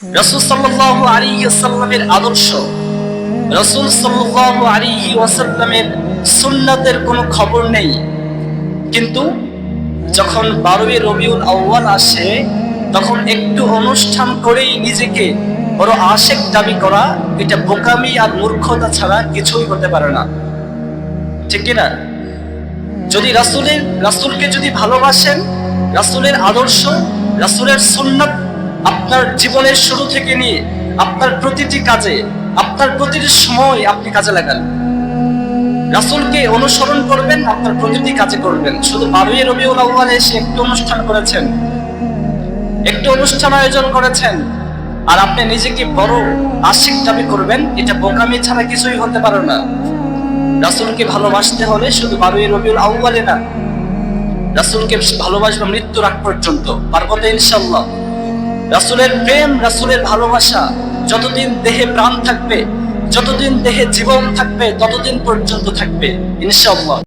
রাসূল সাল্লাল্লাহু আলাইহি ওয়াসাল্লামের আদর্শ, রাসূল সাল্লাল্লাহু আলাইহি ওয়াসাল্লামের সুন্নাতের কোনো খবর নেই। কিন্তু যখন 12ই রবিউল আউয়াল আসে, তখন একটু অনুষ্ঠান করেই নিজেকে বড় আশিক দাবি করা, এটা বোকামি আর মূর্খতা ছাড়া কিছুই হতে পারে না, ঠিক কি না? যদি রাসূলকে যদি ভালোবাসেন, রাসূলের আদর্শ, রাসূলের সুন্নাত আপনার জীবনের শুরু থেকে নিয়ে আপনার প্রতিটি কাজে, আপনার প্রতিটি সময় আপনি কাজে লাগান। রাসূলকে অনুসরণ করবেন, আপনার প্রতিটি কাজে করবেন। শুধু 12ই রবিউল আউয়ালে এসে একটু অনুষ্ঠান করেছেন, একটু অনুষ্ঠান আয়োজন করেছেন, আর আপনি নিজেকে বড় আশিক দাবি করবেন, এটা বোকামি ছাড়া কিছুই হতে পারে না। রাসূলকে ভালোবাসতে হলে শুধু 12ই রবিউল আউয়ালে না, রাসূলকে ভালোবাসবো মৃত্যুর আগ পর্যন্ত। পারবো তো ইনশাআল্লাহ? রাসূলের প্রেম, রাসূলের ভালোবাসা যতদিন দেহে প্রাণ থাকবে, যতদিন দেহে জীবন থাকবে, ততদিন পর্যন্ত থাকবে ইনশাআল্লাহ।